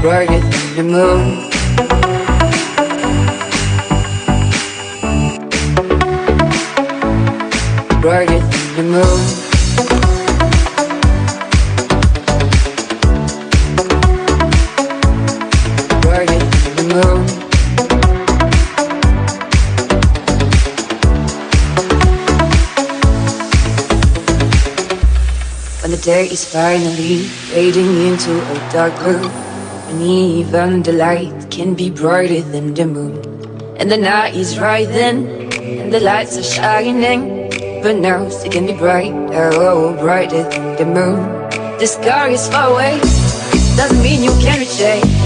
brighter than the moon. Brighter than the moon. Brighter than the moon. When the day is finally fading into a dark gloom, and even the light can be brighter than the moon, and the night is right then, and the lights are shining, but now it can be brighter, oh, brighter than the moon. The sky is far away, doesn't mean you can't reach it.